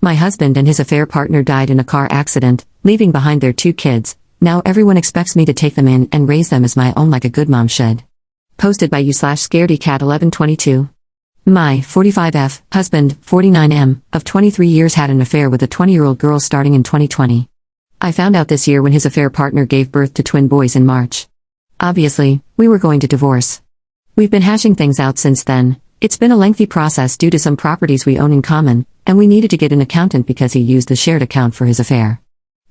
My husband and his affair partner died in a car accident, leaving behind their 2 kids. Now everyone expects me to take them in and raise them as my own like a good mom should. Posted by u/scaredycat1122. My 45F husband, 49M, of 23 years had an affair with a 20-year-old girl starting in 2020. I found out this year when his affair partner gave birth to twin boys in March. Obviously, we were going to divorce. We've been hashing things out since then. It's been a lengthy process due to some properties we own in common, and we needed to get an accountant because he used the shared account for his affair.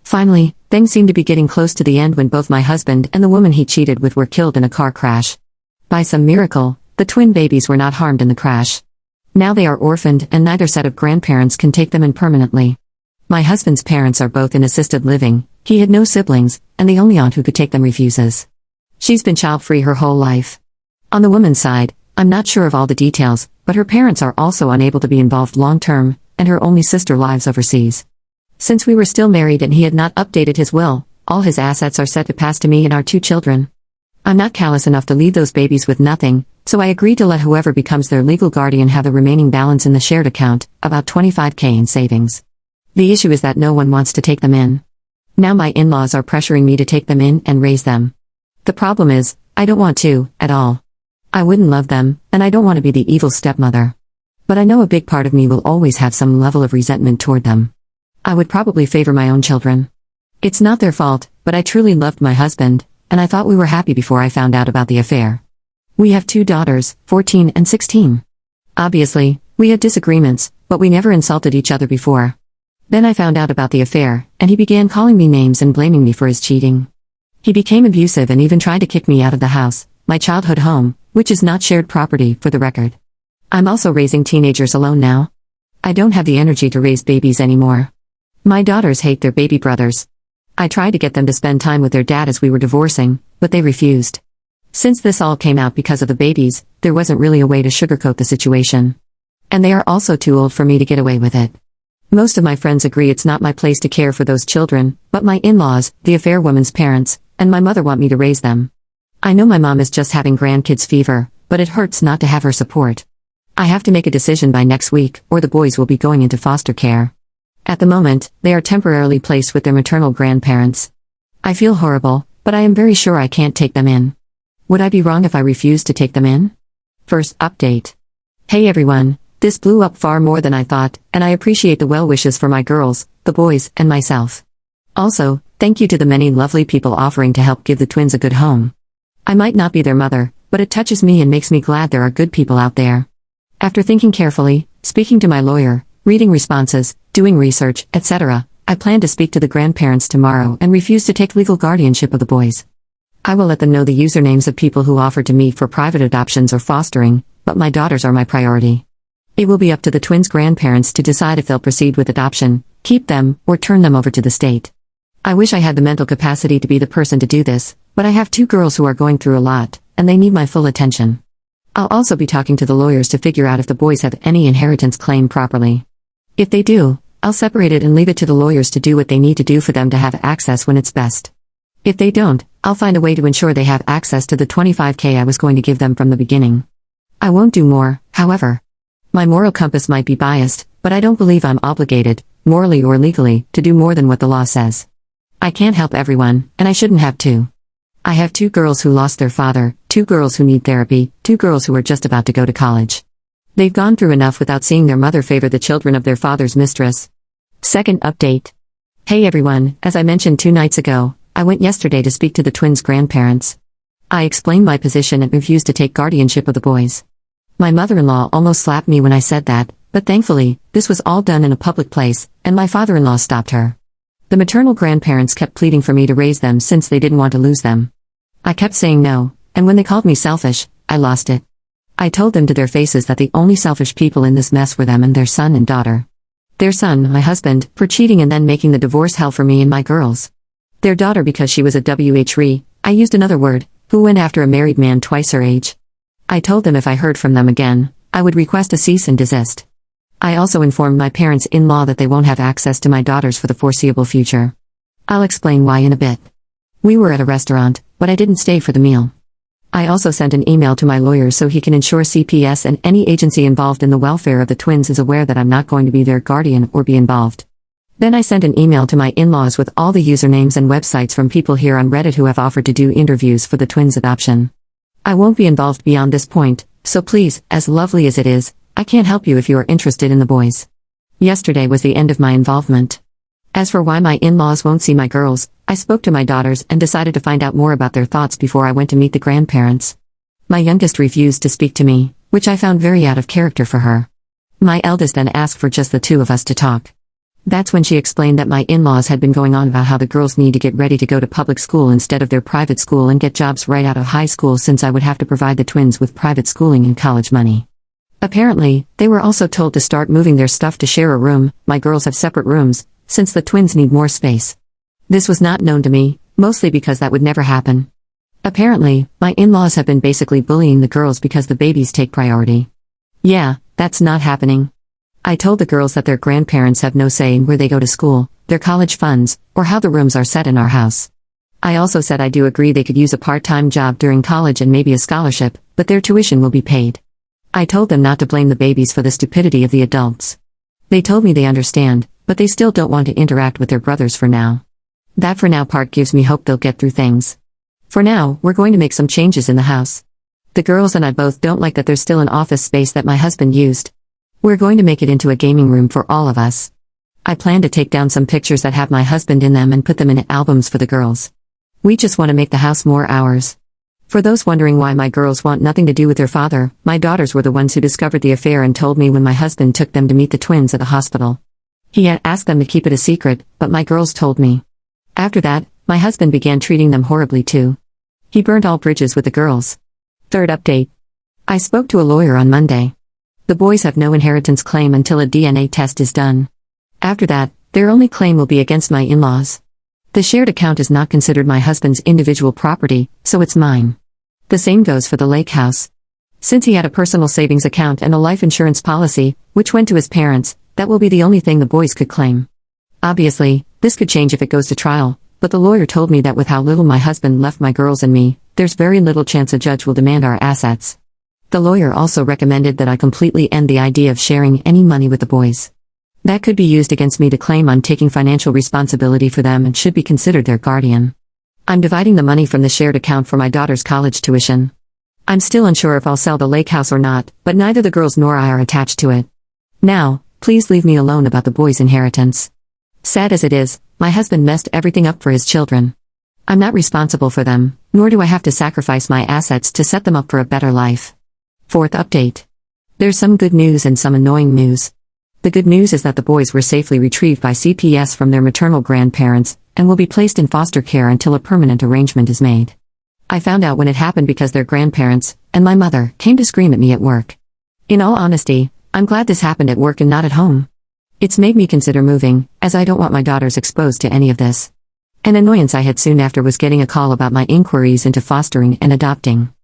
Finally, things seemed to be getting close to the end when both my husband and the woman he cheated with were killed in a car crash. By some miracle, the twin babies were not harmed in the crash. Now they are orphaned and neither set of grandparents can take them in permanently. My husband's parents are both in assisted living, he had no siblings, and the only aunt who could take them refuses. She's been child-free her whole life. On the woman's side, I'm not sure of all the details, but her parents are also unable to be involved long-term, and her only sister lives overseas. Since we were still married and he had not updated his will, all his assets are set to pass to me and our 2 children. I'm not callous enough to leave those babies with nothing, so I agreed to let whoever becomes their legal guardian have the remaining balance in the shared account, about $25,000 in savings. The issue is that no one wants to take them in. Now my in-laws are pressuring me to take them in and raise them. The problem is, I don't want to, at all. I wouldn't love them, and I don't want to be the evil stepmother. But I know a big part of me will always have some level of resentment toward them. I would probably favor my own children. It's not their fault, but I truly loved my husband, and I thought we were happy before I found out about the affair. We have 2 daughters, 14 and 16. Obviously, we had disagreements, but we never insulted each other before. Then I found out about the affair, and he began calling me names and blaming me for his cheating. He became abusive and even tried to kick me out of the house, my childhood home, which is not shared property, for the record. I'm also raising teenagers alone now. I don't have the energy to raise babies anymore. My daughters hate their baby brothers. I tried to get them to spend time with their dad as we were divorcing, but they refused. Since this all came out because of the babies, there wasn't really a way to sugarcoat the situation. And they are also too old for me to get away with it. Most of my friends agree it's not my place to care for those children, but my in-laws, the affair woman's parents, and my mother want me to raise them. I know my mom is just having grandkids fever, but it hurts not to have her support. I have to make a decision by next week, or the boys will be going into foster care. At the moment, they are temporarily placed with their maternal grandparents. I feel horrible, but I am very sure I can't take them in. Would I be wrong if I refused to take them in? First update. Hey everyone. This blew up far more than I thought, and I appreciate the well wishes for my girls, the boys, and myself. Also, thank you to the many lovely people offering to help give the twins a good home. I might not be their mother, but it touches me and makes me glad there are good people out there. After thinking carefully, speaking to my lawyer, reading responses, doing research, etc., I plan to speak to the grandparents tomorrow and refuse to take legal guardianship of the boys. I will let them know the usernames of people who offered to me for private adoptions or fostering, but my daughters are my priority. It will be up to the twins' grandparents to decide if they'll proceed with adoption, keep them, or turn them over to the state. I wish I had the mental capacity to be the person to do this, but I have 2 girls who are going through a lot, and they need my full attention. I'll also be talking to the lawyers to figure out if the boys have any inheritance claim properly. If they do, I'll separate it and leave it to the lawyers to do what they need to do for them to have access when it's best. If they don't, I'll find a way to ensure they have access to the $25,000 I was going to give them from the beginning. I won't do more, however. My moral compass might be biased, but I don't believe I'm obligated, morally or legally, to do more than what the law says. I can't help everyone, and I shouldn't have to. I have 2 girls who lost their father, 2 girls who need therapy, 2 girls who are just about to go to college. They've gone through enough without seeing their mother favor the children of their father's mistress. Second update. Hey everyone, as I mentioned 2 nights ago, I went yesterday to speak to the twins' grandparents. I explained my position and refused to take guardianship of the boys. My mother-in-law almost slapped me when I said that, but thankfully, this was all done in a public place, and my father-in-law stopped her. The maternal grandparents kept pleading for me to raise them since they didn't want to lose them. I kept saying no, and when they called me selfish, I lost it. I told them to their faces that the only selfish people in this mess were them and their son and daughter. Their son, my husband, for cheating and then making the divorce hell for me and my girls. Their daughter because she was a WHRE, I used another word, who went after a married man twice her age. I told them if I heard from them again, I would request a cease and desist. I also informed my parents-in-law that they won't have access to my daughters for the foreseeable future. I'll explain why in a bit. We were at a restaurant, but I didn't stay for the meal. I also sent an email to my lawyer so he can ensure CPS and any agency involved in the welfare of the twins is aware that I'm not going to be their guardian or be involved. Then I sent an email to my in-laws with all the usernames and websites from people here on Reddit who have offered to do interviews for the twins' adoption. I won't be involved beyond this point, so please, as lovely as it is, I can't help you if you are interested in the boys. Yesterday was the end of my involvement. As for why my in-laws won't see my girls, I spoke to my daughters and decided to find out more about their thoughts before I went to meet the grandparents. My youngest refused to speak to me, which I found very out of character for her. My eldest then asked for just the two of us to talk. That's when she explained that my in-laws had been going on about how the girls need to get ready to go to public school instead of their private school and get jobs right out of high school since I would have to provide the twins with private schooling and college money. Apparently, they were also told to start moving their stuff to share a room. My girls have separate rooms, since the twins need more space. This was not known to me, mostly because that would never happen. Apparently, my in-laws have been basically bullying the girls because the babies take priority. Yeah, that's not happening. I told the girls that their grandparents have no say in where they go to school, their college funds, or how the rooms are set in our house. I also said I do agree they could use a part-time job during college and maybe a scholarship, but their tuition will be paid. I told them not to blame the babies for the stupidity of the adults. They told me they understand, but they still don't want to interact with their brothers for now. That for now part gives me hope they'll get through things. For now, we're going to make some changes in the house. The girls and I both don't like that there's still an office space that my husband used. We're going to make it into a gaming room for all of us. I plan to take down some pictures that have my husband in them and put them in albums for the girls. We just want to make the house more ours. For those wondering why my girls want nothing to do with their father, my daughters were the ones who discovered the affair and told me when my husband took them to meet the twins at the hospital. He had asked them to keep it a secret, but my girls told me. After that, my husband began treating them horribly too. He burnt all bridges with the girls. Third update. I spoke to a lawyer on Monday. The boys have no inheritance claim until a DNA test is done. After that, their only claim will be against my in-laws. The shared account is not considered my husband's individual property, so it's mine. The same goes for the lake house. Since he had a personal savings account and a life insurance policy, which went to his parents, that will be the only thing the boys could claim. Obviously, this could change if it goes to trial, but the lawyer told me that with how little my husband left my girls and me, there's very little chance a judge will demand our assets. The lawyer also recommended that I completely end the idea of sharing any money with the boys. That could be used against me to claim I'm taking financial responsibility for them and should be considered their guardian. I'm dividing the money from the shared account for my daughter's college tuition. I'm still unsure if I'll sell the lake house or not, but neither the girls nor I are attached to it. Now, please leave me alone about the boys' inheritance. Sad as it is, my husband messed everything up for his children. I'm not responsible for them, nor do I have to sacrifice my assets to set them up for a better life. Fourth update. There's some good news and some annoying news. The good news is that the boys were safely retrieved by CPS from their maternal grandparents, and will be placed in foster care until a permanent arrangement is made. I found out when it happened because their grandparents, and my mother, came to scream at me at work. In all honesty, I'm glad this happened at work and not at home. It's made me consider moving, as I don't want my daughters exposed to any of this. An annoyance I had soon after was getting a call about my inquiries into fostering and adopting.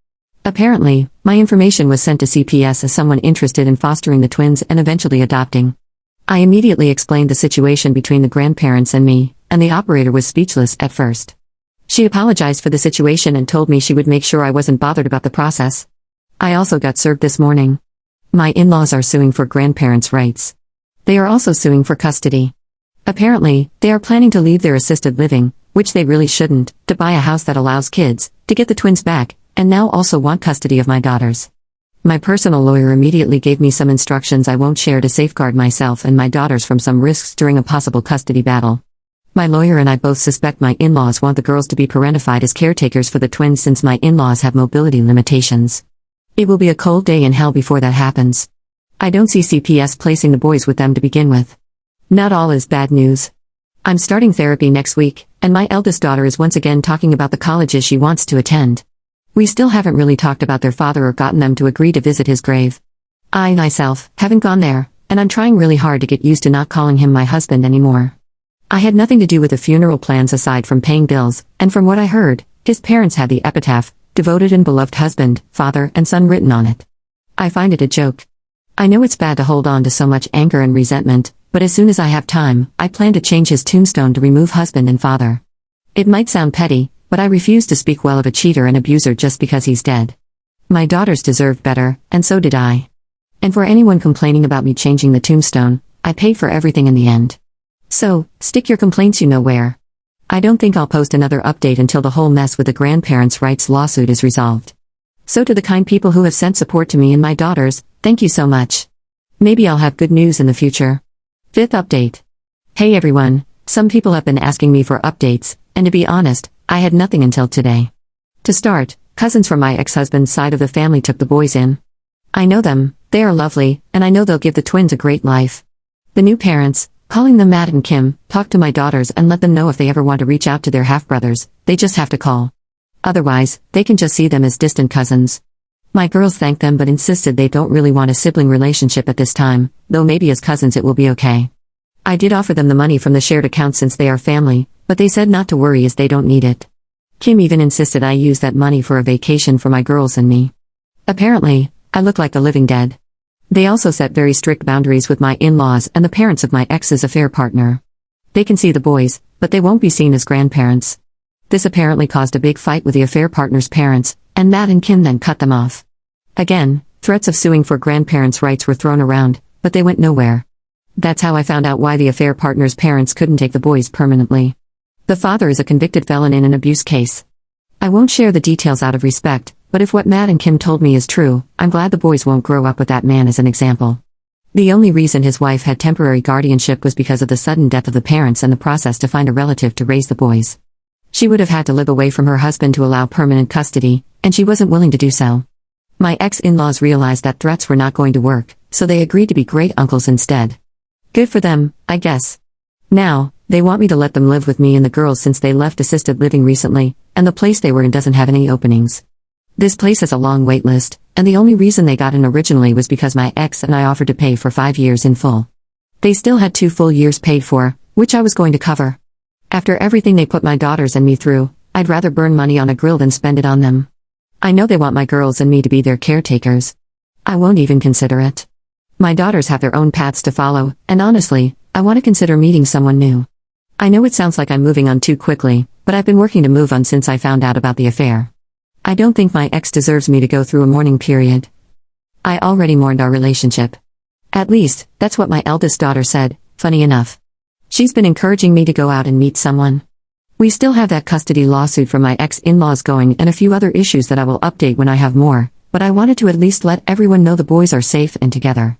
Apparently, my information was sent to CPS as someone interested in fostering the twins and eventually adopting. I immediately explained the situation between the grandparents and me, and the operator was speechless at first. She apologized for the situation and told me she would make sure I wasn't bothered about the process. I also got served this morning. My in-laws are suing for grandparents' rights. They are also suing for custody. Apparently, they are planning to leave their assisted living, which they really shouldn't, to buy a house that allows kids, to get the twins back, and now also want custody of my daughters. My personal lawyer immediately gave me some instructions I won't share to safeguard myself and my daughters from some risks during a possible custody battle. My lawyer and I both suspect my in-laws want the girls to be parentified as caretakers for the twins since my in-laws have mobility limitations. It will be a cold day in hell before that happens. I don't see CPS placing the boys with them to begin with. Not all is bad news. I'm starting therapy next week, and my eldest daughter is once again talking about the colleges she wants to attend. We still haven't really talked about their father or gotten them to agree to visit his grave. I, myself, haven't gone there, and I'm trying really hard to get used to not calling him my husband anymore. I had nothing to do with the funeral plans aside from paying bills, and from what I heard, his parents had the epitaph, devoted and beloved husband, father, and son written on it. I find it a joke. I know it's bad to hold on to so much anger and resentment, but as soon as I have time, I plan to change his tombstone to remove husband and father. It might sound petty, But I refuse to speak well of a cheater and abuser just because he's dead. My daughters deserved better, and so did I. And for anyone complaining about me changing the tombstone, I paid for everything in the end. So, stick your complaints you know where. I don't think I'll post another update until the whole mess with the grandparents' rights lawsuit is resolved. So to the kind people who have sent support to me and my daughters, thank you so much. Maybe I'll have good news in the future. 5th update. Hey everyone, some people have been asking me for updates, and to be honest, I had nothing until today. To start, cousins from my ex-husband's side of the family took the boys in. I know them, they are lovely, and I know they'll give the twins a great life. The new parents, calling them Matt and Kim, talk to my daughters and let them know if they ever want to reach out to their half-brothers, they just have to call. Otherwise, they can just see them as distant cousins. My girls thanked them but insisted they don't really want a sibling relationship at this time, though maybe as cousins it will be okay. I did offer them the money from the shared account since they are family, but they said not to worry as they don't need it. Kim even insisted I use that money for a vacation for my girls and me. Apparently, I look like the living dead. They also set very strict boundaries with my in-laws and the parents of my ex's affair partner. They can see the boys, but they won't be seen as grandparents. This apparently caused a big fight with the affair partner's parents, and Matt and Kim then cut them off. Again, threats of suing for grandparents' rights were thrown around, but they went nowhere. That's how I found out why the affair partner's parents couldn't take the boys permanently. The father is a convicted felon in an abuse case. I won't share the details out of respect, but if what Matt and Kim told me is true, I'm glad the boys won't grow up with that man as an example. The only reason his wife had temporary guardianship was because of the sudden death of the parents and the process to find a relative to raise the boys. She would have had to live away from her husband to allow permanent custody, and she wasn't willing to do so. My ex-in-laws realized that threats were not going to work, so they agreed to be great uncles instead. Good for them, I guess. Now, they want me to let them live with me and the girls since they left assisted living recently, and the place they were in doesn't have any openings. This place has a long wait list, and the only reason they got in originally was because my ex and I offered to pay for 5 years in full. They still had 2 full years paid for, which I was going to cover. After everything they put my daughters and me through, I'd rather burn money on a grill than spend it on them. I know they want my girls and me to be their caretakers. I won't even consider it. My daughters have their own paths to follow, and honestly, I want to consider meeting someone new. I know it sounds like I'm moving on too quickly, but I've been working to move on since I found out about the affair. I don't think my ex deserves me to go through a mourning period. I already mourned our relationship. At least, that's what my eldest daughter said, funny enough. She's been encouraging me to go out and meet someone. We still have that custody lawsuit from my ex-in-laws going and a few other issues that I will update when I have more, but I wanted to at least let everyone know the boys are safe and together.